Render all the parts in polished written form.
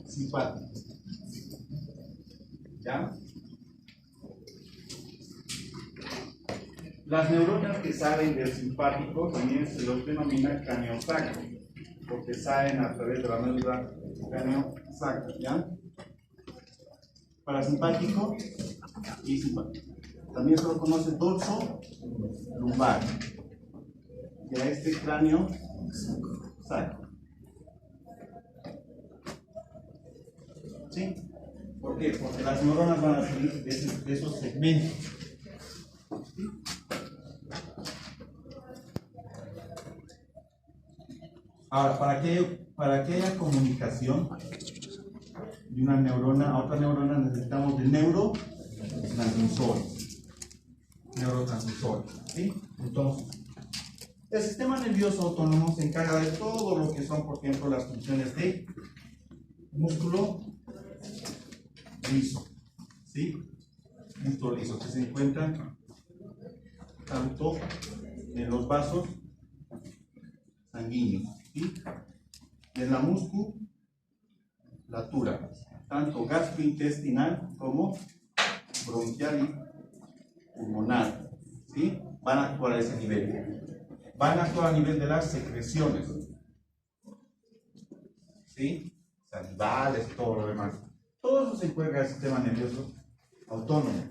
simpático. ¿Ya? Las neuronas que salen del simpático también se los denomina craneosacro, porque salen a través de la médula craneosacra, ¿ya? Parasimpático y simpático. También se lo conoce dorso lumbar. Y a este cráneo sacro. ¿Sí? ¿Por qué? Porque las neuronas van a salir de esos segmentos. ¿Sí? Ahora, para que haya comunicación de una neurona a otra neurona, necesitamos de neurotransmisores. ¿Sí? Entonces, el sistema nervioso autónomo se encarga de todo lo que son, por ejemplo, las funciones de músculo liso. ¿Sí? Músculo liso, que se encuentra tanto en los vasos sanguíneos, ¿sí? Y en la musculatura, tanto gastrointestinal como bronquial y pulmonar, ¿sí? Van a actuar a ese nivel. Van a actuar a nivel de las secreciones, ¿sí? Salivales, todo lo demás. Todo eso se encuentra en el sistema nervioso autónomo,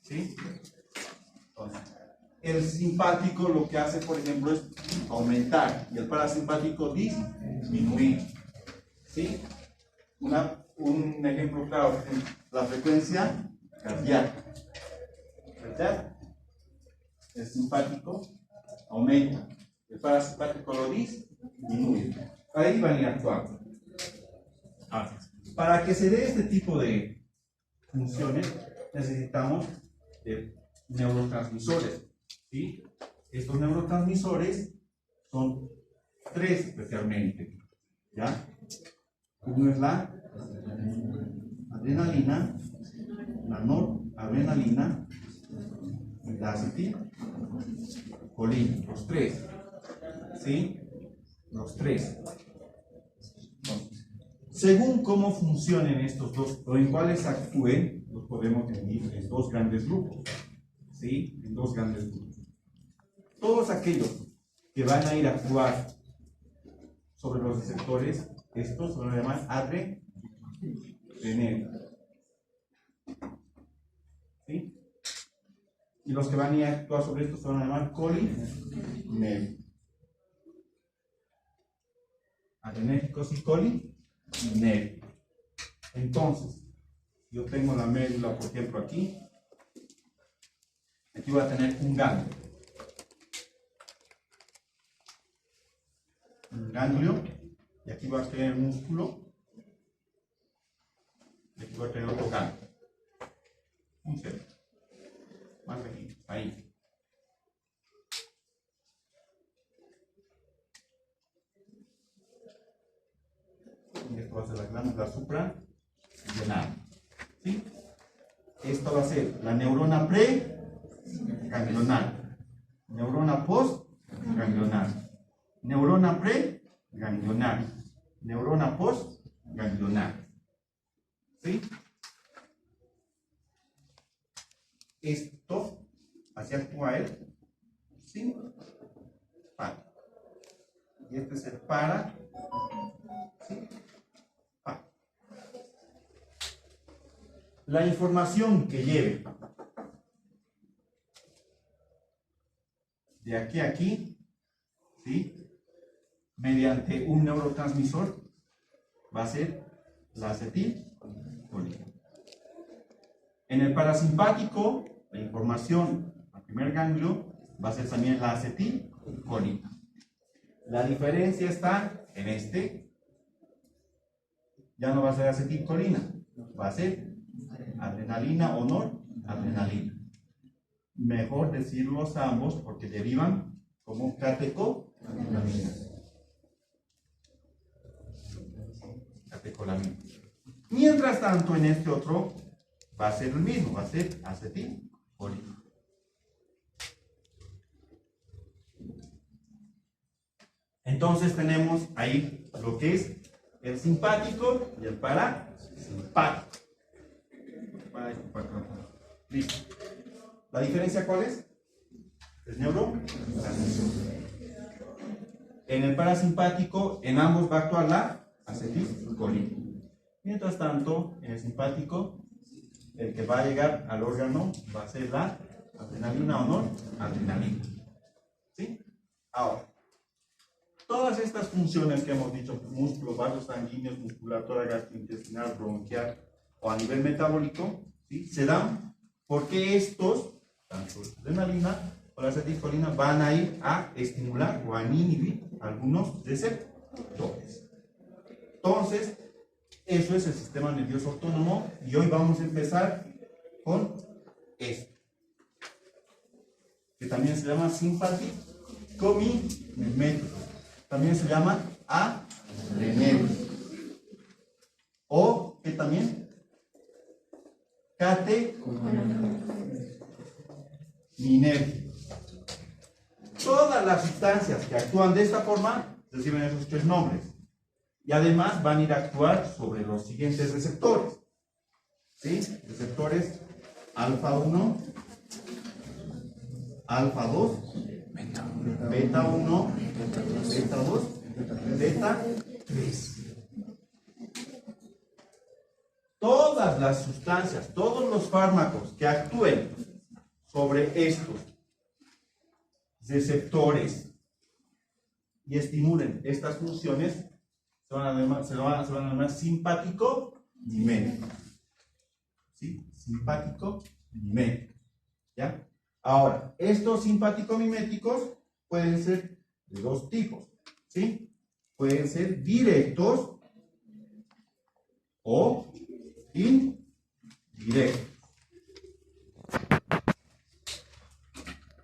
¿sí? Entonces, el simpático lo que hace, por ejemplo, es aumentar y el parasimpático disminuir, ¿sí? Un ejemplo claro, la frecuencia cardíaca. ¿Verdad? El simpático aumenta, el parasimpático lo disminuye. Ahí van a ir actuando. Para que se dé este tipo de funciones, necesitamos de neurotransmisores. ¿Sí? Estos neurotransmisores son tres especialmente. ¿Ya? Uno es la adrenalina, la noradrenalina y la acetilcolina. Los tres. ¿Sí? Los tres. Según cómo funcionen estos dos o en cuáles actúen, los podemos dividir en dos grandes grupos. ¿Sí? En dos grandes grupos. Todos aquellos que van a ir a actuar sobre los receptores, estos se van a llamar adrenérgicos. ¿Sí? Y los que van a ir a actuar sobre estos se van a llamar colinérgicos. Adrenérgicos y colinérgicos. Entonces, yo tengo la médula, por ejemplo, aquí. Aquí voy a tener un ganglio. Un ganglio. Y aquí voy a tener músculo. Y aquí voy a tener otro ganglio. Un centro. Más pequeño. Ahí. Y esto va a ser la glándula suprarrenal. ¿Sí? Esto va a ser la neurona preganglional, neurona postganglional, neurona preganglional, neurona postganglional. ¿Sí? Esto, así actúa él, ¿sí? Para. Y este es el para. ¿Sí? La información que lleve de aquí a aquí, ¿sí? Mediante un neurotransmisor, va a ser la acetilcolina. En el parasimpático, la información al primer ganglio va a ser también la acetilcolina. La diferencia está en este, ya no va a ser acetilcolina, va a ser adrenalina o noradrenalina. Mejor decirlos ambos porque derivan como catecolamina. Catecolamina. Mientras tanto, en este otro va a ser el mismo, va a ser acetilcolina. Entonces tenemos ahí lo que es el simpático y el parasimpático. Listo. ¿La diferencia cuál es? Es neurotransmisor. En el parasimpático, en ambos va a actuar la acetilcolina. Mientras tanto, en el simpático, el que va a llegar al órgano va a ser la adrenalina o noradrenalina. ¿Sí? Ahora, todas estas funciones que hemos dicho, músculos, vasos sanguíneos, musculatura gastrointestinal, bronquial o a nivel metabólico, ¿sí?, se dan porque estos, tanto la adrenalina o la acetilcolina, van a ir a estimular o a inhibir algunos receptores. Entonces, eso es el sistema nervioso autónomo y hoy vamos a empezar con esto, que también se llama simpático mimético, también se llama adrenérgico, o que también catecolinérgico. Todas las sustancias que actúan de esta forma reciben esos tres nombres y además van a ir a actuar sobre los siguientes receptores, ¿sí? Receptores alfa 1, alfa 2, beta 1, beta 2, beta 3. Todas las sustancias, todos los fármacos que actúen sobre estos receptores y estimulen estas funciones se van a llamar simpático-miméticos. ¿Sí? Simpático-miméticos. ¿Ya? Ahora, estos simpático-miméticos pueden ser de dos tipos. ¿Sí? Pueden ser directos o indirectos.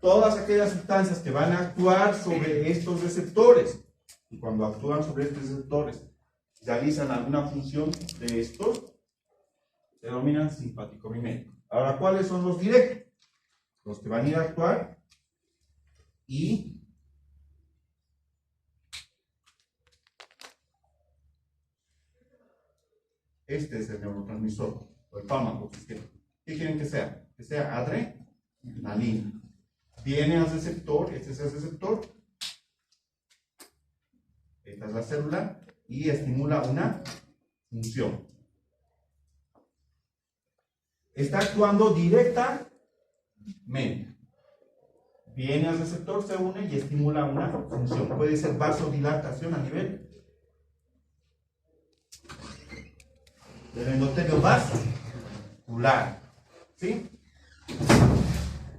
Todas aquellas sustancias que van a actuar sobre estos receptores, y cuando actúan sobre estos receptores realizan alguna función de estos, se denominan simpático-miméticos. Ahora, ¿cuáles son los directos? Los que van a ir a actuar y este es el neurotransmisor o el fármaco. ¿Qué quieren que sea? Que sea adrenalina. Viene al receptor, este es el receptor, esta es la célula y estimula una función. Está actuando directamente. Viene al receptor, se une y estimula una función. Puede ser vasodilatación a nivel del endotelio vascular. ¿Sí?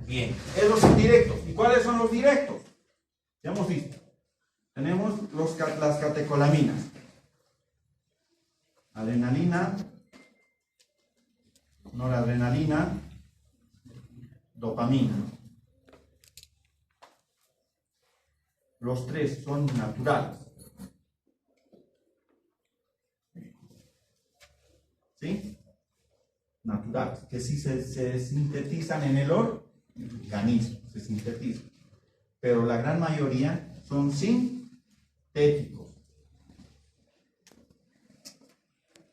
Bien. Esos son directos. ¿Y cuáles son los directos? Ya hemos visto. Tenemos las catecolaminas. Adrenalina, noradrenalina, dopamina. Los tres son naturales. ¿Sí? Naturales. Que sí se sintetizan en el organismo. Se sintetizan. Pero la gran mayoría son sintéticos.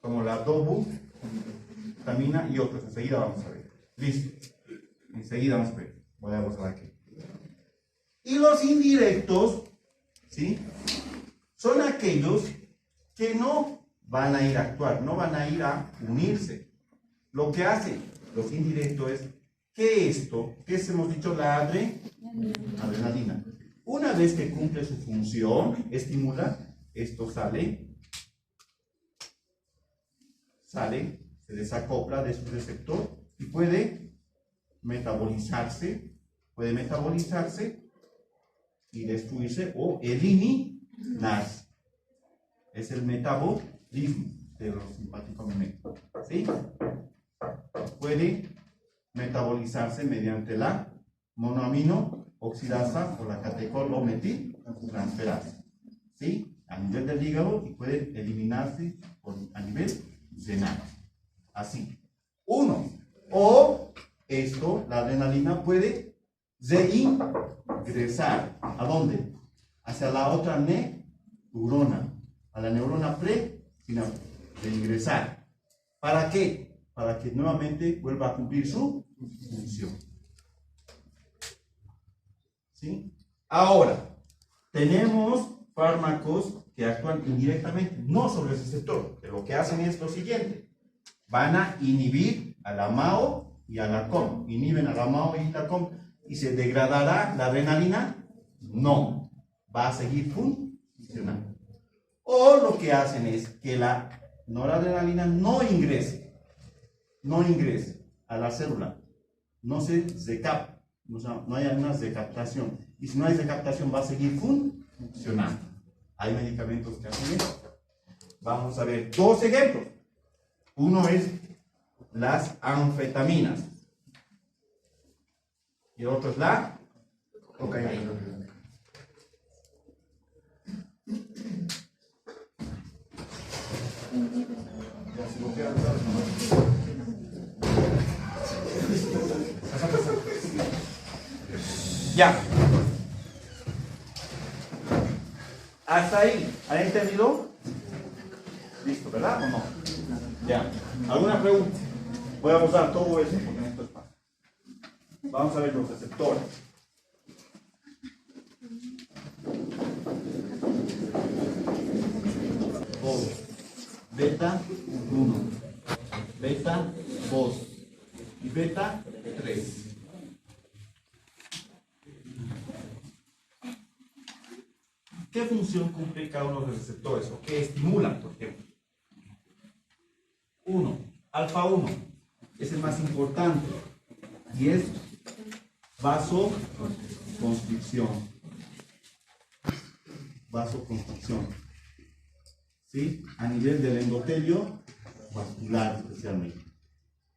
Como la dobutamina y otros. Enseguida vamos a ver. Listo. Enseguida vamos a ver. Voy a borrar aquí. Y los indirectos, ¿sí?, son aquellos que no van a ir a actuar, no van a ir a unirse. Lo que hacen los indirectos es que esto, que hemos dicho, la adrenalina, una vez que cumple su función, estimula, esto sale, se desacopla de su receptor y puede metabolizarse y destruirse o eliminarse. Es el metabolismo de los simpático-miméticos. ¿Sí? Puede metabolizarse mediante la monoamino oxidasa o la catecol-metiltransferasa. ¿Sí? A nivel del hígado y puede eliminarse a nivel renal. Así. Uno. O esto, la adrenalina puede reingresar. ¿A dónde? Hacia la otra neurona, a la neurona sino de ingresar. ¿Para qué? Para que nuevamente vuelva a cumplir su función. ¿Sí? Ahora, tenemos fármacos que actúan indirectamente, no sobre el receptor, que lo que hacen es lo siguiente: van a inhibir a la MAO y a la COM. Inhiben a la MAO y la COM. ¿Y se degradará la adrenalina? No, va a seguir funcionando. O lo que hacen es que la noradrenalina no ingrese a la célula, no se decapta, no hay una decaptación. Y si no hay decaptación, va a seguir funcionando. Hay medicamentos que hacen eso. Vamos a ver dos ejemplos. Uno es las anfetaminas y el otro es la cocaína. Ya. Hasta ahí. ¿Han entendido? Listo, ¿verdad o no? Ya. ¿Alguna pregunta? Voy a usar todo eso porque en esto es fácil. Vamos a ver los receptores. Beta 1, beta 2 y beta 3. ¿Qué función cumple cada uno de los receptores o qué estimulan, por ejemplo? 1, alfa 1, es el más importante y es vasoconstricción. Vasoconstricción. ¿Sí? A nivel del endotelio vascular especialmente.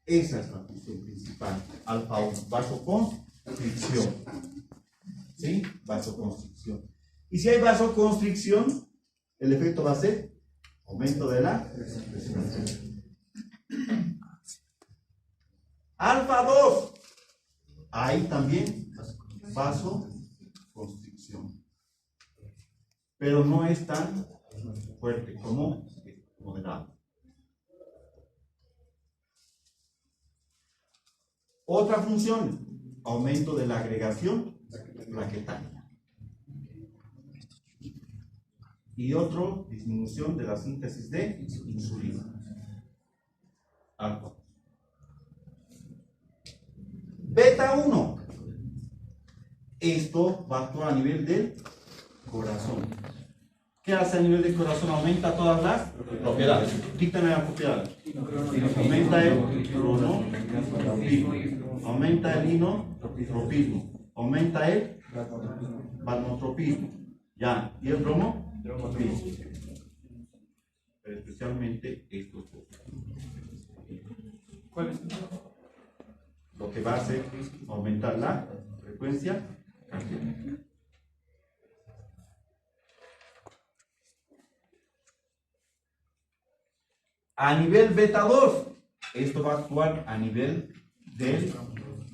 Esa es la función principal. Alfa 1, vasoconstricción. ¿Sí? Vasoconstricción. Y si hay vasoconstricción, el efecto va a ser aumento de la presión. Alfa 2, hay también vasoconstricción, pero no es tan fuerte como moderado. Otra función, aumento de la agregación plaquetaria. Y otro, disminución de la síntesis de insulina. Alfa. Beta 1. Esto va a actuar a nivel del corazón. ¿Qué hace a nivel del corazón? Aumenta todas las propiedades. Quítame las propiedades. Aumenta el cronotropismo. Aumenta el inotropismo. Aumenta el palmotropismo. Ya. ¿Y el bromotropismo? Pero especialmente estos dos. ¿Cuál es? Lo que va a hacer es aumentar la frecuencia cardíaca. A nivel beta 2, esto va a actuar a nivel del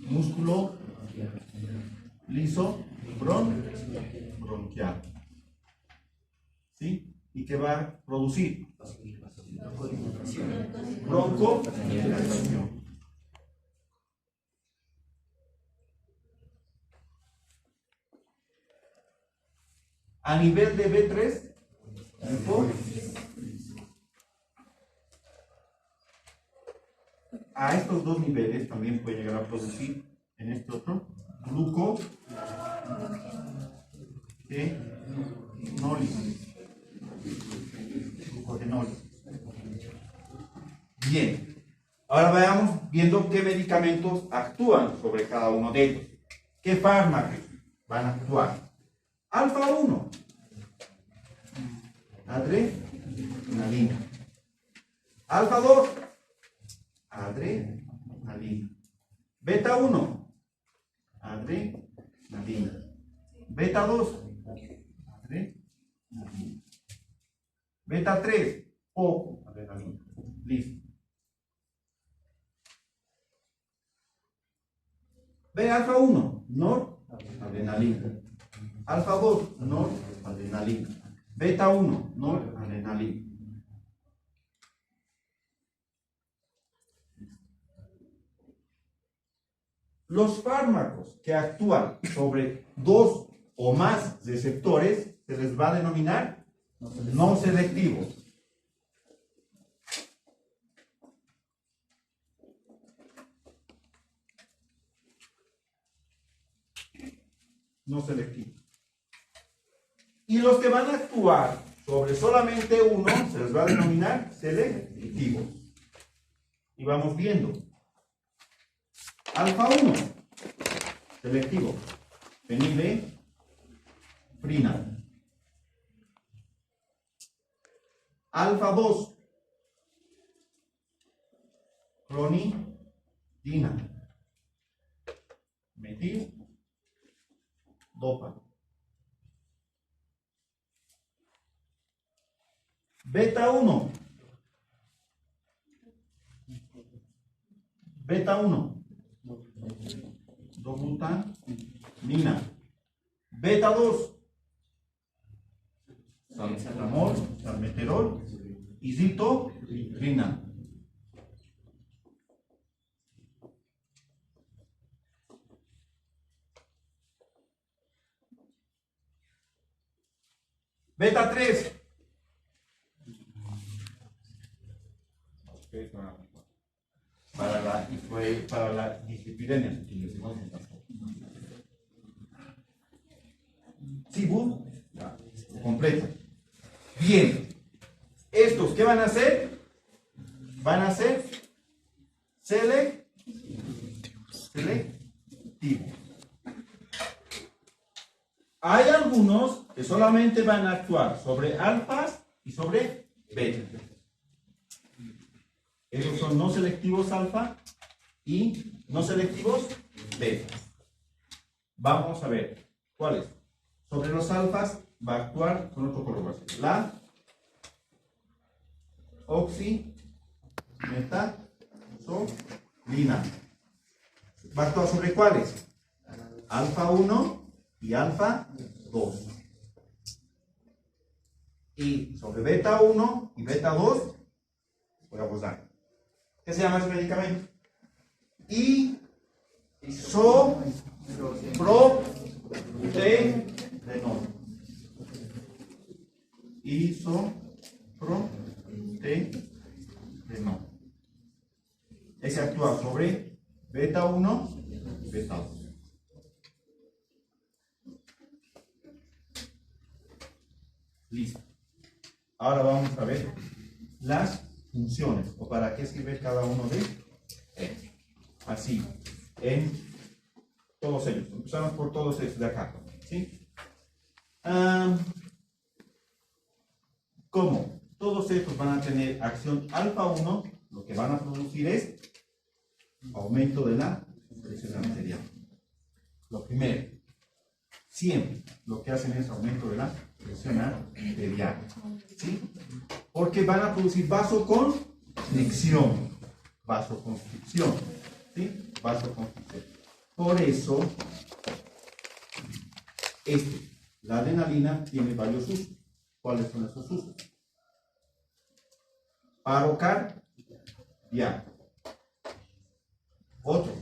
músculo liso bronquial. ¿Sí? ¿Y qué va a producir? Broncodilatación. A nivel de B3, a estos dos niveles también puede llegar a producir en este otro glucogenólisis. Bien, ahora vayamos viendo qué medicamentos actúan sobre cada uno de ellos. ¿Qué fármacos van a actuar? Alfa 1, adrenalina. Alfa 2, adrenalina. Beta 1, adrenalina. Beta 2, adrenalina. Beta 3, poco adrenalina. Listo. Ve alfa 1, noradrenalina. Alfa 2, noradrenalina. Beta 1, noradrenalina. Los fármacos que actúan sobre 2 o más receptores se les va a denominar no selectivos. No selectivos. Y los que van a actuar sobre solamente uno se les va a denominar selectivos. Y vamos viendo. Alfa 1, selectivo, fenilefrina. Alfa 2, clonidina. Metil, dopa. Beta 1, dobutamina. Beta 2, salmeterol, salmeterol, isoprina. Beta 3, para la dislipidemia. Sibu, completa. Bien, estos, ¿qué van a hacer? Van a ser selectivos. Hay algunos que solamente van a actuar sobre alfas y sobre betas. Esos son no selectivos alfa y no selectivos beta. Vamos a ver cuáles. Sobre los alfas va a actuar con otro color. La oximetazolina. ¿Va a actuar sobre cuáles? Alfa 1 y alfa 2. Y sobre beta 1 y beta 2 voy a usar. ¿Qué se llama ese medicamento? Isoproterenol. Isoproterenol. Ese actúa sobre beta 1 y beta 2. Listo. Ahora vamos a ver las funciones o para qué sirve cada uno de ellos. Así, en todos ellos. Empezamos por todos estos de acá. ¿Sí? ¿Cómo? Todos estos van a tener acción alfa 1, lo que van a producir es aumento de la presión arterial. Lo primero, siempre lo que hacen es aumento de la presión arterial. ¿Sí? Porque van a producir vasoconstricción. Vasoconstricción. ¿Sí? Vasoconstricción. Por eso, la adrenalina tiene varios usos. ¿Cuáles son esos usos? Paro cardíaco. Otro.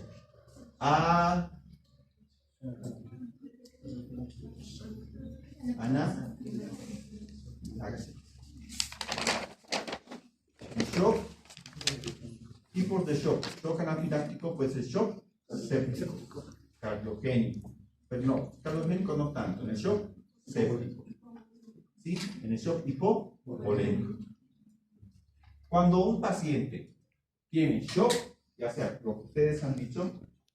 Anafilaxia. Shock. Tipos de shock. Shock anafiláctico puede ser shock séptico, cardiogénico. Pero no, cardiogénico no tanto. En el shock séptico. ¿Sí? En el shock hipovolémico. Cuando un paciente tiene shock, ya sea lo que ustedes han dicho,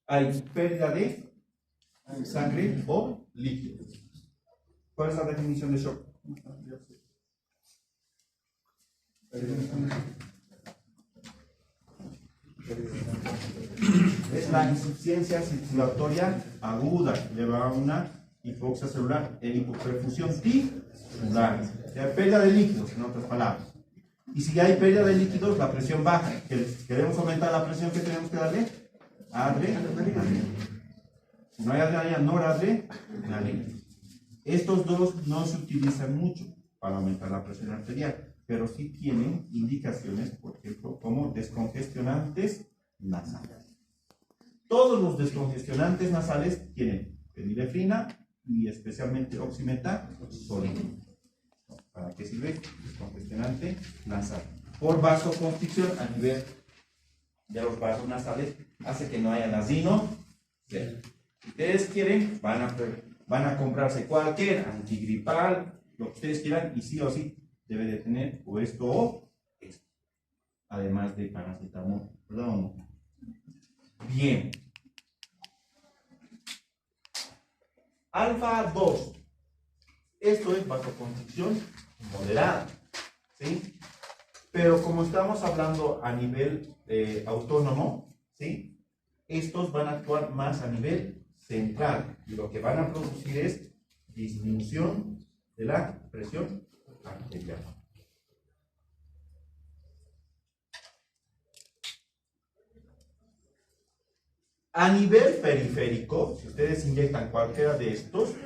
hay pérdida de sangre o líquido. ¿Cuál es la definición de shock? Es la insuficiencia circulatoria aguda que lleva a una hipoxia celular, en hipoperfusión tisular. O sea, pérdida de líquidos, en otras palabras. Y si hay pérdida de líquidos, la presión baja. ¿Queremos aumentar la presión que tenemos que darle? Adrenalina. Si no hay adrenalina, noradrenalina. Estos dos no se utilizan mucho para aumentar la presión arterial, pero sí tienen indicaciones, por ejemplo, como descongestionantes nasales. Todos los descongestionantes nasales tienen epinefrina y especialmente oximetazolina. ¿Para qué sirve? Descongestionante nasal. Por vasoconstricción a nivel de los vasos nasales hace que no haya nasino. Si ustedes quieren, van a comprarse cualquier antigripal, lo que ustedes quieran, y sí o sí debe de tener o esto o esto. Además de paracetamol. Perdón. Bien. Alfa 2. Esto es vasoconstricción moderada. ¿Sí? Pero como estamos hablando a nivel autónomo, ¿sí? Estos van a actuar más a nivel central. Y lo que van a producir es disminución de la presión arterial. A nivel periférico, si ustedes inyectan cualquiera de estos,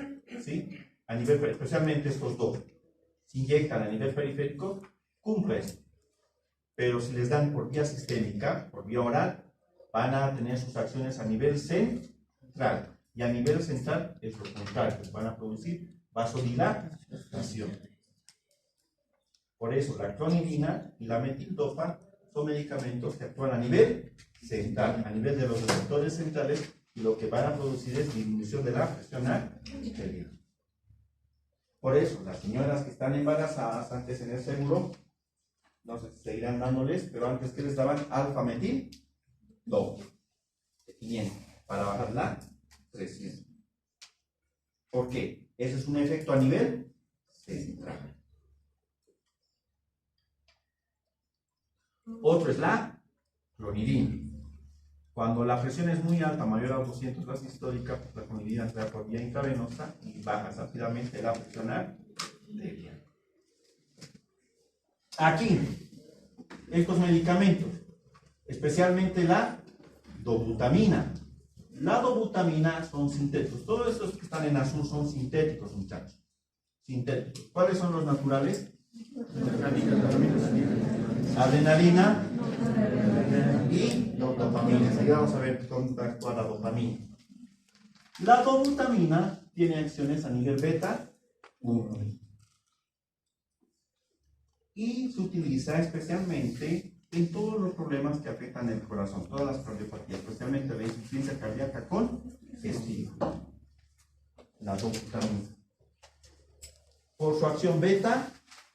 ¿sí? A nivel, especialmente estos dos, si inyectan a nivel periférico, cumple esto. Pero si les dan por vía sistémica, por vía oral, van a tener sus acciones a nivel central. Y a nivel central es lo contrario, van a producir vasodilatación. Por eso la clonidina y la metildopa son medicamentos que actúan a nivel central, a nivel de los receptores centrales, y lo que van a producir es disminución de la presión arterial. Por eso, las señoras que están embarazadas antes en el seguro, no sé si seguirán dándoles, pero antes que les daban alfa-metil dopa de 500 para bajar la presión. ¿Por qué? Ese es un efecto a nivel central. Otro es la clonidina. Cuando la presión es muy alta, mayor a 200 la sistólica, pues la clonidina entra por vía intravenosa y baja rápidamente la presión arterial. Aquí, estos medicamentos, especialmente la dobutamina. La dobutamina son sintéticos. Todos estos que están en azul son sintéticos, muchachos. Sintéticos. ¿Cuáles son los naturales? Adrenalina y dopamina. Ahí vamos a ver cómo actúa la dopamina. La dobutamina tiene acciones a nivel beta 1 y se utiliza especialmente en todos los problemas que afectan el corazón, todas las cardiopatías, especialmente la insuficiencia cardíaca congestiva. La dobutamina. Por su acción beta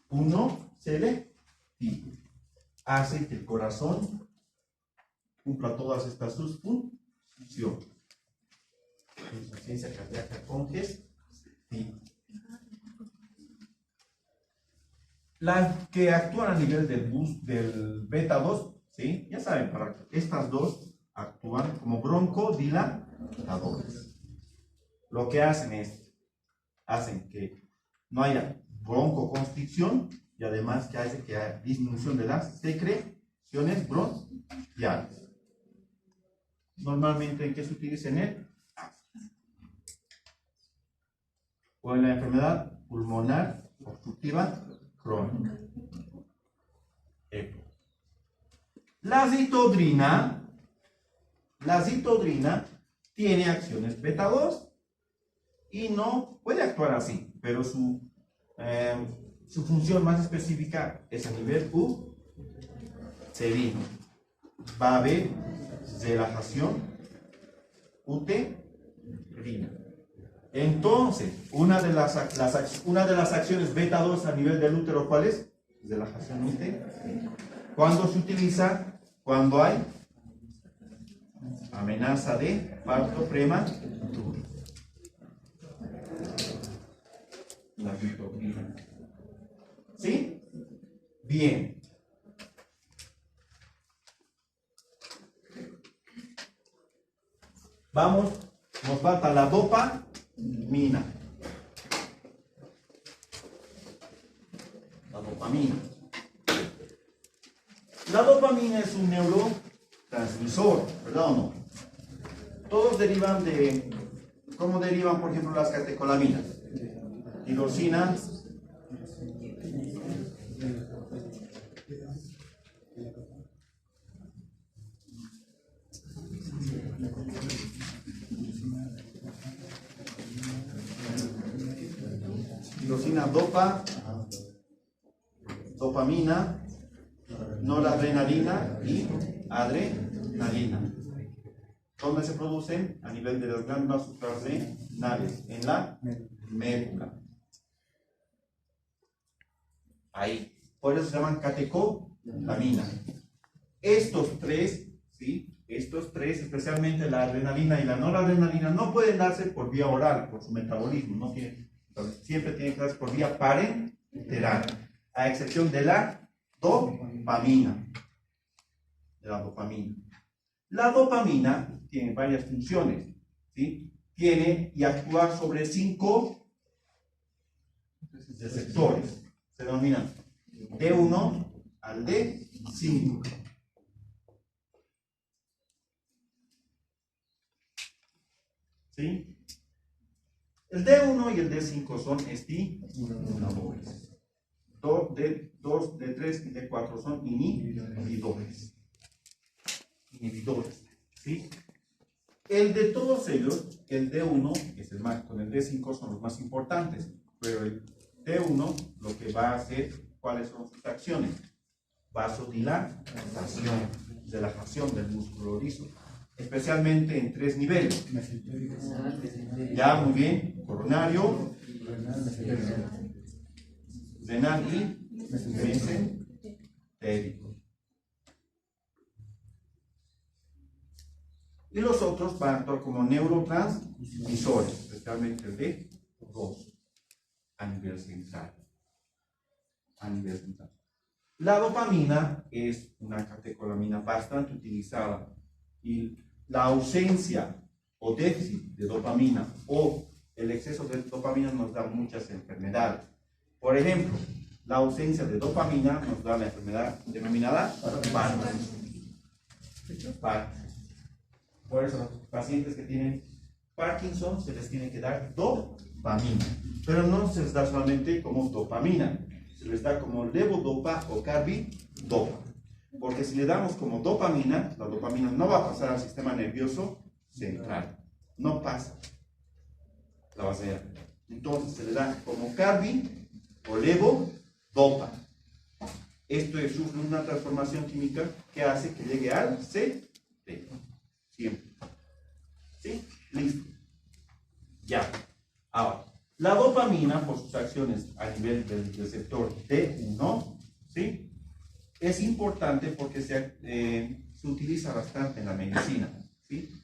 1 selectiva, hace que el corazón cumpla todas estas sus funciones. Insuficiencia cardíaca congestiva. Las que actúan a nivel del beta 2, ¿sí? Ya saben, para estas dos actúan como broncodilatadores. Lo que hacen que no haya broncoconstricción y además que hace que haya disminución de las secreciones bronquiales. Normalmente, ¿en qué se utiliza? En el o en la enfermedad pulmonar obstructiva crónica. La citodrina tiene acciones beta 2 y no puede actuar así, pero su función más específica es a nivel uterino. Va a haber relajación uterina. Entonces, una de las acciones beta 2 a nivel del útero, ¿cuál es? Relajación uterina. ¿Cuándo se utiliza? Cuando hay amenaza de parto prematuro. La citodrina. ¿Sí? Bien. Vamos, nos falta la dopamina. La dopamina. La dopamina es un neurotransmisor, ¿verdad o no? Todos derivan de, ¿cómo derivan, por ejemplo, las catecolaminas? Tirosina, dopamina, dopamina, noradrenalina y adrenalina. ¿Dónde se producen? A nivel de las glándulas suprarrenales, en la médula. Ahí. Por eso se llaman catecolamina. Estos tres, ¿sí? Estos tres, especialmente la adrenalina y la noradrenalina, no pueden darse por vía oral, por su metabolismo. No tiene, entonces, siempre tienen que darse por vía parenteral, a excepción de la dopamina. La dopamina tiene varias funciones, ¿sí? Tiene y actúa sobre 5 receptores. Se denominan D1 al D5. ¿Sí? El D1 y el D5 son estimuladores. D2, D3 y D4 son inhibidores. ¿Sí? El de todos ellos, el D1, que es el más, con el D5 son los más importantes, pero el D1 lo que va a hacer, ¿cuáles son sus acciones? Vasodilatación, relajación del músculo liso, especialmente en 3 niveles. Ya, muy bien, coronario, renal y mesentérico. Y los otros van a actuar como neurotransmisores, especialmente el D2, a nivel central. La dopamina es una catecolamina bastante utilizada y la ausencia o déficit de dopamina o el exceso de dopamina nos da muchas enfermedades. Por ejemplo, la ausencia de dopamina nos da la enfermedad denominada Parkinson. Por eso, los pacientes que tienen Parkinson se les tiene que dar dopamina, pero no se les da solamente como dopamina, se les da como levodopa o carbidopa, porque si le damos como dopamina, la dopamina no va a pasar al sistema nervioso central, no pasa, la va a hacer. Entonces se le da como carbi o levodopa. Esto sufre una transformación química que hace que llegue al CT. Siempre. ¿Sí? Listo. Ya. Ahora, la dopamina, por sus acciones a nivel del receptor D1, ¿sí? Es importante porque se utiliza bastante en la medicina, ¿sí?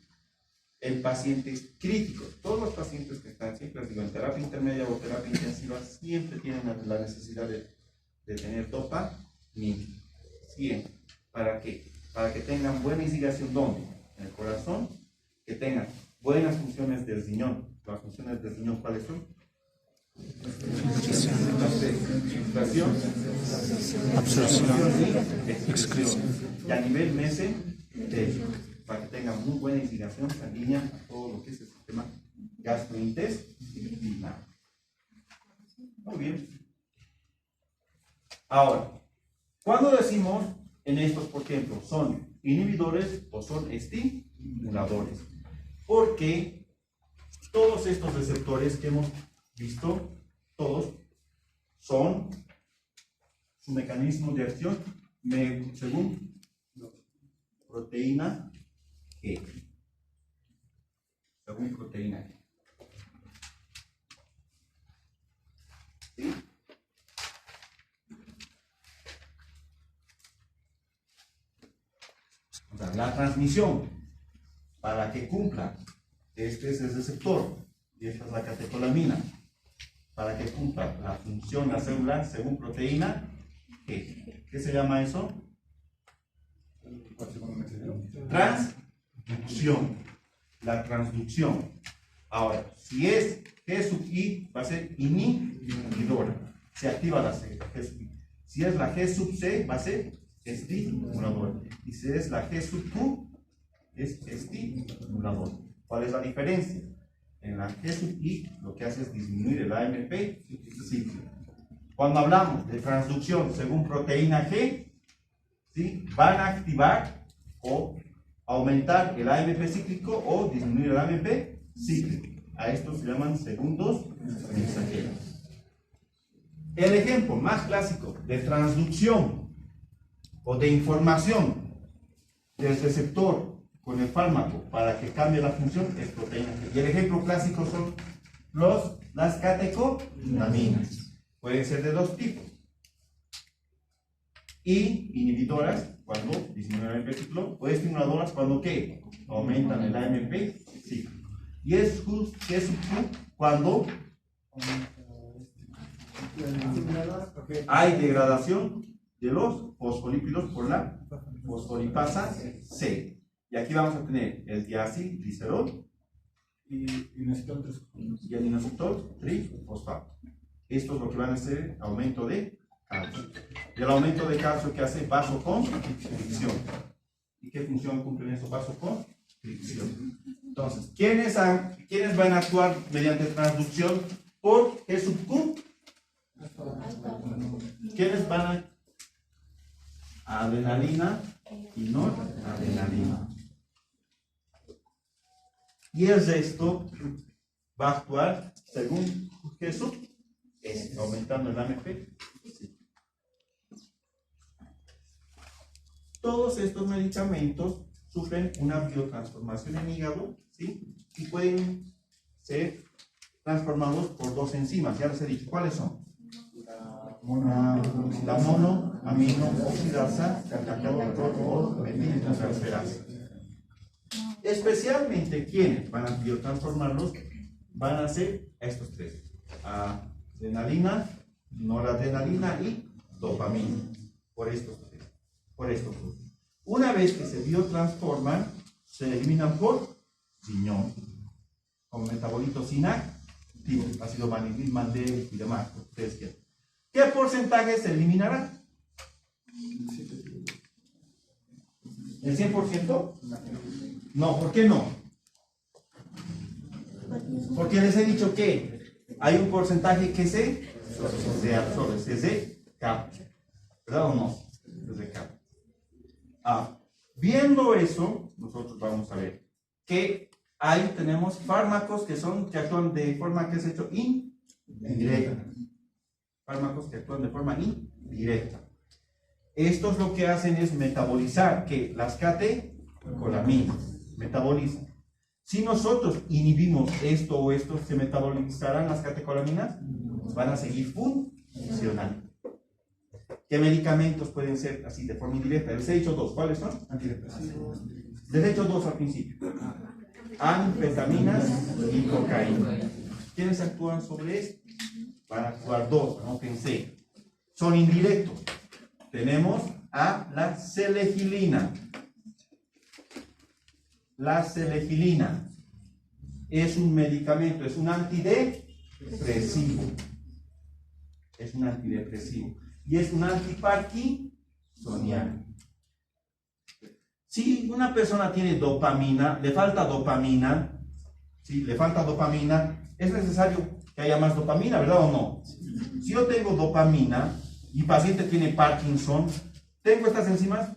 En pacientes críticos. Todos los pacientes que están, siempre les digo, en terapia intermedia o terapia intensiva, siempre tienen la necesidad de tener dopamina. Siempre. ¿Para qué? Para que tengan buena irrigación, ¿dónde? En el corazón, que tengan buenas funciones del riñón. Las funciones del riñón, ¿cuáles son? Filtración, absorción y excreción. Y a nivel mesentérico, para que tengan muy buena irrigación sanguínea a todo lo que es el sistema gastrointestinal. Muy bien. Ahora, cuando decimos en estos, por ejemplo, son inhibidores o son estimuladores, porque todos estos receptores que hemos visto, todos son su mecanismo de acción según proteína G. Según proteína G. ¿Sí? O sea, la transmisión, para que cumpla, este es el receptor y esta es la catecolamina, para que cumpla la función la célula según proteína G. ¿Qué se llama eso? Transducción. La transducción. Ahora, si es G sub I, va a ser inhibidora. Se activa la G sub I. Si es la G sub C, va a ser estimulador. Y si es la G sub Q, es estimulador. ¿Cuál es la diferencia? En la G sub I lo que hace es disminuir el AMP cíclico. Cuando hablamos de transducción según proteína G, ¿sí? Van a activar o aumentar el AMP cíclico o disminuir el AMP cíclico. A estos se llaman segundos mensajeros. El ejemplo más clásico de transducción o de información del receptor con el fármaco para que cambie la función es proteína G. Y el ejemplo clásico son las catecolaminas. Pueden ser de dos tipos. Y inhibidoras cuando disminuyen el AMP ciclo, o estimuladoras cuando ¿qué? Aumentan el AMP ciclo. Y es cuando hay degradación de los fosfolípidos por la fosfolipasa C. Y aquí vamos a tener el diacilglicerol y el inositol trifosfato. Esto es lo que van a hacer aumento de calcio. Y el aumento de calcio que hace vasoconstricción. ¿Y qué función cumplen estos vasoconstricción? Entonces, ¿quiénes van a actuar mediante transducción por G sub Q? ¿Quiénes van a adrenalina y noradrenalina? Y el resto va a actuar según G sub S, aumentando el AMP. Todos estos medicamentos sufren una biotransformación en hígado, ¿sí? Y pueden ser transformados por dos enzimas. Ya les he dicho, ¿cuáles son? La monoaminoxidasa o metiltransferasa. Especialmente quienes van a biotransformarlos van a ser estos tres: adrenalina, noradrenalina y dopamina. Por estos tres. Una vez que se biotransforman, se eliminan por riñón, como metabolitos inactivos, ácido vanilil, mandel y demás, lo que ustedes quieran. ¿Qué porcentaje se eliminará? ¿El 100%? No, ¿por qué no? Porque les he dicho que hay un porcentaje que se absorbe, se capta. ¿Verdad o no? Se capta. Viendo eso, nosotros vamos a ver que ahí tenemos fármacos que actúan de forma que es hecho indirecta. Fármacos que actúan de forma indirecta. Estos lo que hacen es metabolizar que las catecolaminas metabolizan. Si nosotros inhibimos esto o esto, ¿se metabolizarán las catecolaminas? Van a seguir funcionando. ¿Qué medicamentos pueden ser así de forma indirecta? Les he dicho dos. ¿Cuáles son? Antidepresivos. Les he dicho dos al principio. Anfetaminas y cocaína. ¿Quiénes actúan sobre esto? Van a actuar dos, no pensé. Son indirectos. Tenemos a la selegilina. La selegilina es un medicamento, es un antidepresivo. Y es un antiparkinsoniano. Si una persona tiene dopamina, le falta dopamina, es necesario que haya más dopamina, ¿verdad o no? Si yo tengo dopamina y el paciente tiene Parkinson, tengo estas enzimas,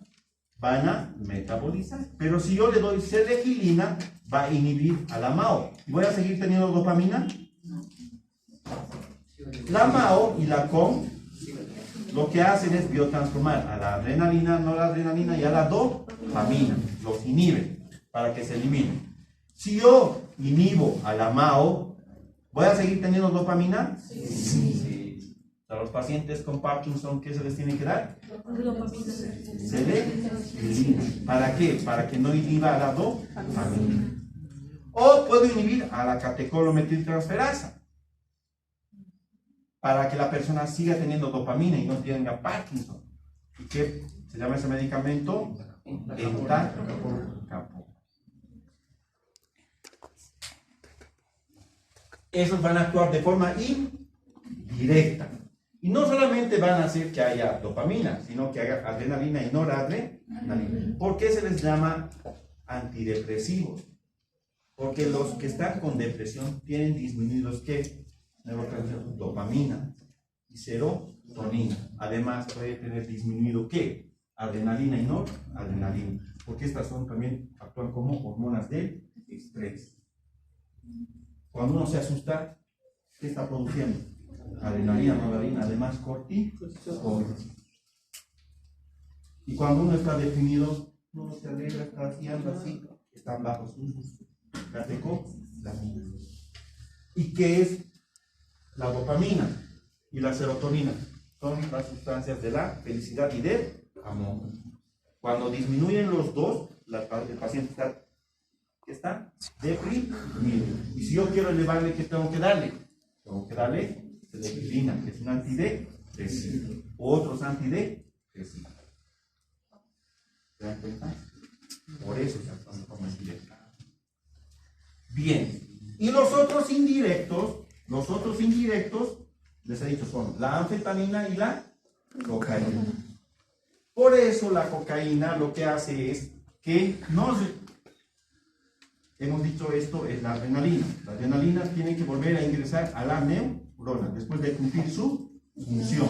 van a metabolizar. Pero si yo le doy selegilina, va a inhibir a la MAO. ¿Y voy a seguir teniendo dopamina? La MAO y la COM lo que hacen es biotransformar a la adrenalina, noradrenalina y a la dopamina. Los inhiben para que se eliminen. Si yo inhibo a la MAO, ¿voy a seguir teniendo dopamina? Sí. A los pacientes con Parkinson, ¿qué se les tiene que dar? Selegilina. ¿Para qué? Para que no inhiba a la dopamina. O puedo inhibir a la catecolometiltransferasa para que la persona siga teniendo dopamina y no tenga Parkinson. ¿Y qué se llama ese medicamento? Entacapone. Esos van a actuar de forma indirecta. Y no solamente van a hacer que haya dopamina, sino que haya adrenalina y noradrenalina. ¿Por qué se les llama antidepresivos? Porque los que están con depresión tienen disminuidos ¿qué? Neurotransmisores, dopamina y serotonina. Además puede tener disminuido ¿qué? Adrenalina y noradrenalina. Porque estas también actúan como hormonas del estrés. Cuando uno se asusta, ¿qué está produciendo? Adrenalina, noradrenalina, además cortisol. Y cuando uno está deprimido, no se alegra, está haciendo así, están bajo sus catecolaminas. ¿Y qué es la dopamina y la serotonina? Son las sustancias de la felicidad y del amor. Cuando disminuyen los dos, el paciente está deprimido. Y si yo quiero elevarle, ¿qué tengo que darle? Tengo que darle selectilina, que es un antidepresivo, u otros antidepresivos. ¿Se dan cuenta? Por eso se actúa de forma indirecta. Bien. Y los otros indirectos, les he dicho, son la anfetamina y la cocaína. Por eso la cocaína lo que hace es que hemos dicho esto es la adrenalina. La adrenalina tiene que volver a ingresar a la neurona después de cumplir su función.